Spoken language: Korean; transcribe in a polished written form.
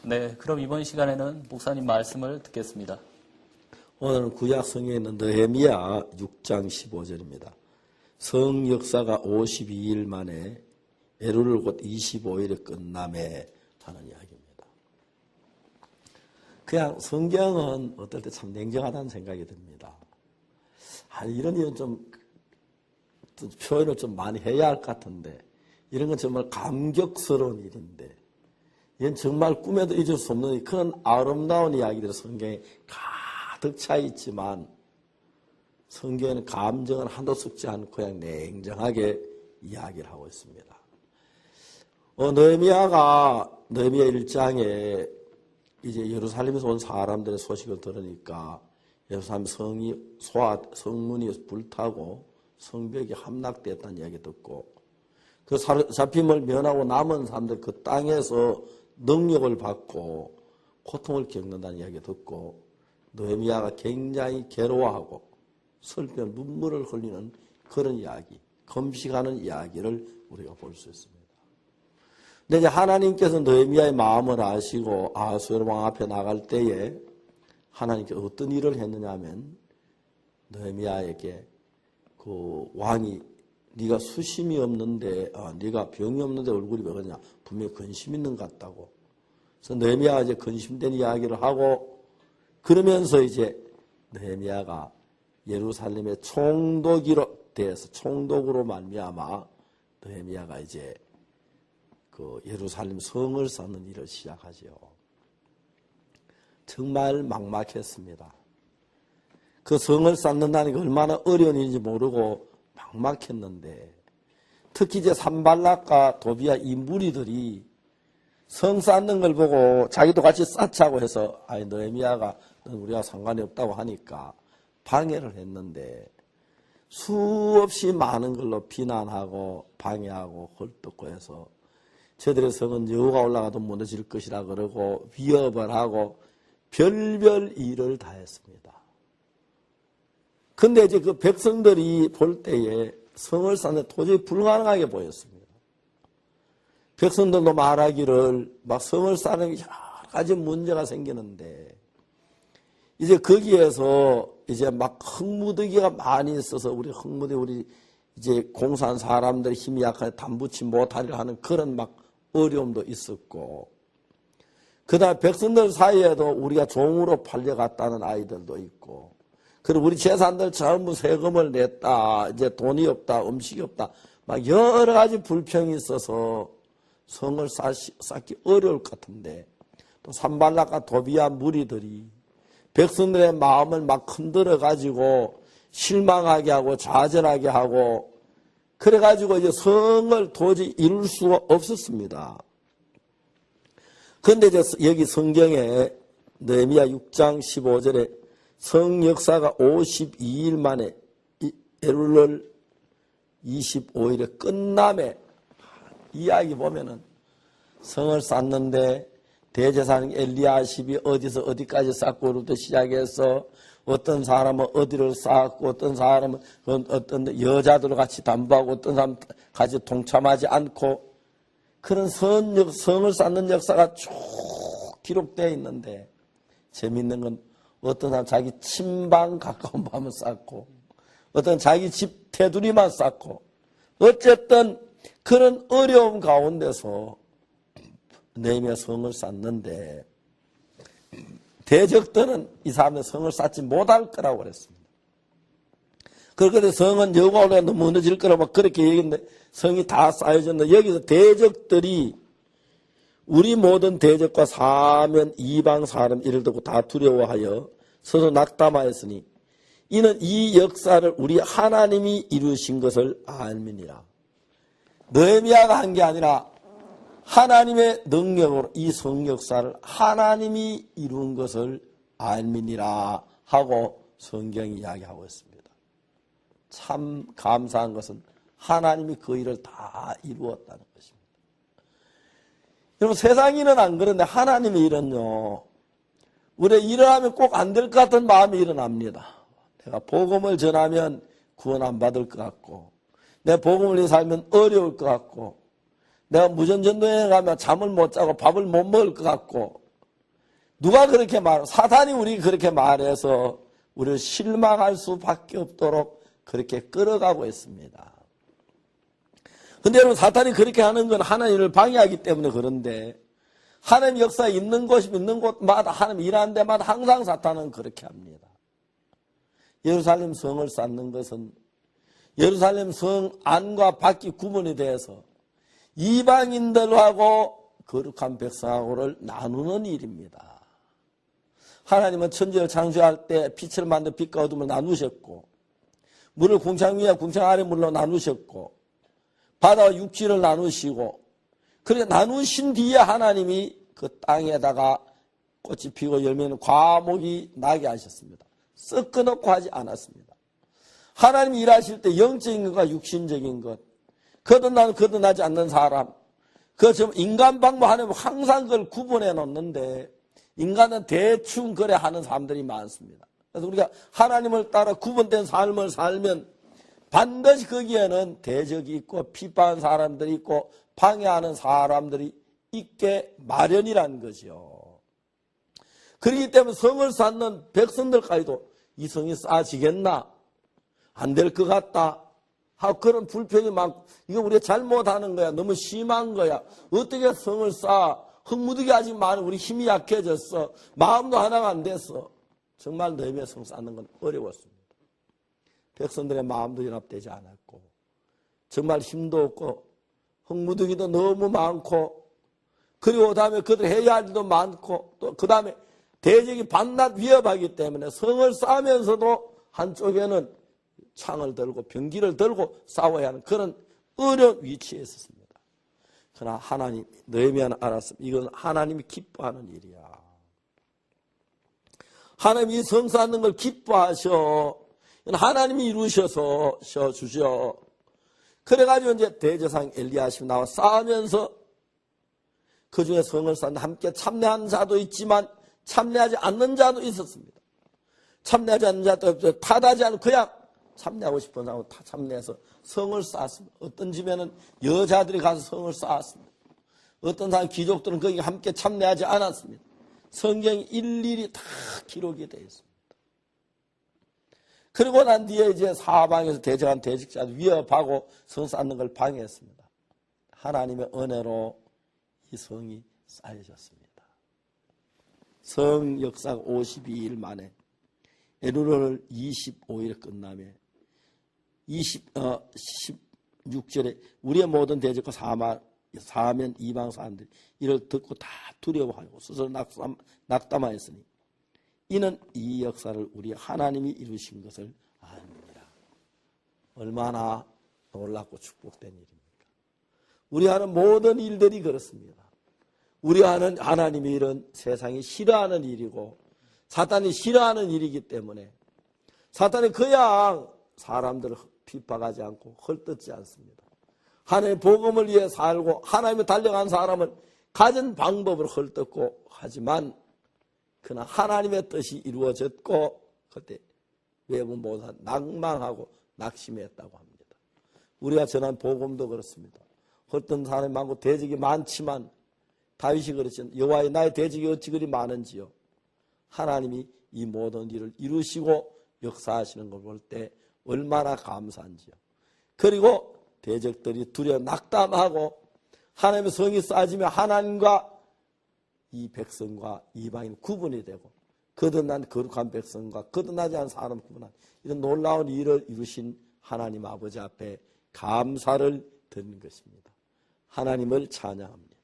네, 그럼 이번 시간에는 목사님 말씀을 듣겠습니다. 오늘은 구약 성경에 있는 느헤미야 6장 15절입니다. 성 역사가 52일 만에 에루를 곧 25일에 끝남에 하는 이야기입니다. 그냥 성경은 어떨 때 참 냉정하다는 생각이 듭니다. 이런 일은 좀 표현을 좀 많이 해야 할 것 같은데, 이런 건 정말 감격스러운 일인데, 이건 정말 꿈에도 잊을 수 없는 그런 아름다운 이야기들이 성경에 가득 차 있지만, 성경에는 감정을 한도 섞지 않고 그냥 냉정하게 이야기를 하고 있습니다. 느헤미야 1장에 이제 예루살렘에서 온 사람들의 소식을 들으니까 예루살렘 성문이 불타고 성벽이 함락됐다는 이야기 듣고, 그 잡힘을 면하고 남은 사람들 그 땅에서 능력을 받고 고통을 겪는다는 이야기 듣고, 느헤미야가 굉장히 괴로워하고 슬퍼 눈물을 흘리는 그런 이야기, 금식하는 이야기를 우리가 볼 수 있습니다. 근데 이제 하나님께서 느헤미야의 마음을 아시고 아하수에로 왕 앞에 나갈 때에 하나님께서 어떤 일을 했느냐 하면, 느헤미야에게 그 왕이 네가 수심이 없는데, 네가 병이 없는데 얼굴이 왜 그러냐, 분명히 근심 있는 것 같다고. 그래서 느헤미야가 이제 근심된 이야기를 하고, 그러면서 이제 느헤미야가 예루살렘의 총독으로 말미암아 느헤미야가 이제 그 예루살렘 성을 쌓는 일을 시작하지요. 정말 막막했습니다. 그 성을 쌓는다는 게 얼마나 어려운 일인지 모르고 막막했는데, 특히 이제 산발락과 도비야 이 무리들이 성 쌓는 걸 보고 자기도 같이 쌓자고 해서, 느헤미야가 우리가 상관이 없다고 하니까 방해를 했는데, 수없이 많은 걸로 비난하고 방해하고 헐뜯고 해서 저들의 성은 여호가 올라가도 무너질 것이라 그러고 위협을 하고 별별 일을 다 했습니다. 근데 이제 그 백성들이 볼 때에 성을 쌓는 도저히 불가능하게 보였습니다. 백성들도 말하기를 막 성을 쌓는 여러 가지 문제가 생기는데, 이제 거기에서 이제 막 흙무더기가 많이 있어서 우리 이제 공사한 사람들 힘이 약하게 담붙지 못하리라 하는 그런 막 어려움도 있었고, 그 다음에 백성들 사이에도 우리가 종으로 팔려갔다는 아이들도 있고, 그리고 우리 재산들 전부 세금을 냈다, 이제 돈이 없다, 음식이 없다, 막 여러 가지 불평이 있어서 성을 쌓기 어려울 것 같은데, 또 산발락과 도비야 무리들이 백성들의 마음을 막 흔들어가지고 실망하게 하고 좌절하게 하고, 그래가지고 이제 성을 도저히 이룰 수가 없었습니다. 그런데 이제 여기 성경에 느헤미야 6장 15절에 성 역사가 52일 만에 에루를 25일에 끝남에 이야기 보면은, 성을 쌓는데 대제사장 엘리야십이 어디서 어디까지 쌓고부터 시작해서 어떤 사람은 어디를 쌓았고 어떤 사람은 어떤 여자들 같이 담보하고 어떤 사람은 같이 동참하지 않고, 그런 성을 쌓는 역사가 쭉 기록되어 있는데, 재밌는 건 어떤 사람 자기 침방 가까운 밤을 쌓고 어떤 자기 집 테두리만 쌓고, 어쨌든 그런 어려움 가운데서 느헤미야 성을 쌓는데, 대적들은 이 사람의 성을 쌓지 못할 거라고 그랬습니다. 그렇게 성은 여호와 올라가도 무너질 거라고 그렇게 얘기했는데, 성이 다 쌓여졌는데, 여기서 대적들이 우리 모든 대적과 사면 이방 사람 이를 듣고 다 두려워하여 서서 낙담하였으니 이는 이 역사를 우리 하나님이 이루신 것을 알미니라. 느헤미야가 한 게 아니라 하나님의 능력으로 이 성역사를 하나님이 이룬 것을 알미니라 하고 성경이 이야기하고 있습니다. 참 감사한 것은 하나님이 그 일을 다 이루었다는 것입니다. 여러분, 세상 일은 안 그런데 하나님의 일은요, 우리 일을 하면 꼭 안 될 것 같은 마음이 일어납니다. 내가 복음을 전하면 구원 안 받을 것 같고, 내 복음을 위해 살면 어려울 것 같고, 내가 무전전도에 가면 잠을 못 자고 밥을 못 먹을 것 같고, 누가 그렇게 사탄이 우리 그렇게 말해서 우리를 실망할 수밖에 없도록 그렇게 끌어가고 있습니다. 근데 여러분, 사탄이 그렇게 하는 건 하나님을 방해하기 때문에 그런데, 하나님 역사에 있는 곳이 있는 곳마다, 하나님 일하는 데마다 항상 사탄은 그렇게 합니다. 예루살렘 성을 쌓는 것은 예루살렘 성 안과 밖이 구분이 돼서 이방인들하고 거룩한 백성하고를 나누는 일입니다. 하나님은 천지를 창조할 때 빛을 만든 빛과 어둠을 나누셨고, 물을 궁창 위에 궁창 아래 물로 나누셨고, 바다와 육지를 나누시고, 그렇게 나누신 뒤에 하나님이 그 땅에다가 꽃이 피고 열매는 과목이 나게 하셨습니다. 섞어놓고 하지 않았습니다. 하나님이 일하실 때 영적인 것과 육신적인 것, 거듭나는 거듭나지 않는 사람, 좀 인간 방법 하나님 항상 그걸 구분해 놓는데, 인간은 대충 그래 하는 사람들이 많습니다. 그래서 우리가 하나님을 따라 구분된 삶을 살면 반드시 거기에는 대적이 있고 비판하는 사람들이 있고 방해하는 사람들이 있게 마련이라는 거죠. 그렇기 때문에 성을 쌓는 백성들까지도 이 성이 쌓아지겠나? 안 될 것 같다. 하고 그런 불평이 많고, 이거 우리가 잘못하는 거야. 너무 심한 거야. 어떻게 성을 쌓아? 흙무득이 아직 많은 우리 힘이 약해졌어. 마음도 하나가 안 됐어. 정말 너희의 성 쌓는 건 어려웠습니다. 백성들의 마음도 연합되지 않았고, 정말 힘도 없고, 흙무득이도 너무 많고, 그리고 다음에 그들 해야 할 일도 많고, 또 그 다음에 대적이 밤낮 위협하기 때문에 성을 쌓으면서도 한쪽에는 창을 들고 병기를 들고 싸워야 하는 그런 어려운 위치에 있었습니다. 그러나 하나님, 느헤미야는 알았습니다. 이건 하나님이 기뻐하는 일이야. 하나님이 성 쌓는 걸 기뻐하셔. 하나님이 이루셔서 주셔. 그래가지고 이제 대제사장 엘리야십이 나와 쌓으면서 그 중에 성을 쌓는 함께 참여한 자도 있지만 참여하지 않는 자도 있었습니다. 참여하지 않는 자도 타다지 않고 그냥 참여하고 싶은 사람은 다 참여해서 성을 쌓았습니다. 어떤 집에는 여자들이 가서 성을 쌓았습니다. 어떤 사람 귀족들은 거기 함께 참여하지 않았습니다. 성경이 일일이 다 기록이 되어 있습니다. 그리고 난 뒤에 이제 사방에서 대적한 대직자들 위협하고 성 쌓는 걸 방해했습니다. 하나님의 은혜로 이 성이 쌓여졌습니다. 성 역사가 52일 만에 엘루를 25일에 끝나며 16절에 우리의 모든 대적과 사면 이방 사람들이 이를 듣고 다 두려워하고 스스로 낙담하였으니 이는 이 역사를 우리 하나님이 이루신 것을 아느니라. 얼마나 놀랍고 축복된 일입니까? 우리 하는 모든 일들이 그렇습니다. 우리 하는 하나님의 일은 세상이 싫어하는 일이고 사탄이 싫어하는 일이기 때문에 사탄이 그냥 사람들을 핍박하지 않고 헐뜯지 않습니다. 하나님의 복음을 위해 살고 하나님을 달려간 사람은 가진 방법을 헐뜯고 하지만 그러나 하나님의 뜻이 이루어졌고 그때 외부 모든 낭망하고 낙심했다고 합니다. 우리가 전한 복음도 그렇습니다. 헐뜯는 사람이 많고 대적이 많지만 다윗이 그랬죠. 여호와의 나의 대적이 어찌 그리 많은지요. 하나님이 이 모든 일을 이루시고 역사하시는 걸 볼 때 얼마나 감사한지요. 그리고 대적들이 두려워 낙담하고 하나님의 성이 쌓아지며 하나님과 이 백성과 이방인 구분이 되고 거듭난 거룩한 백성과 거듭나지 않은 사람 구분한 이런 놀라운 일을 이루신 하나님 아버지 앞에 감사를 드리는 것입니다. 하나님을 찬양합니다.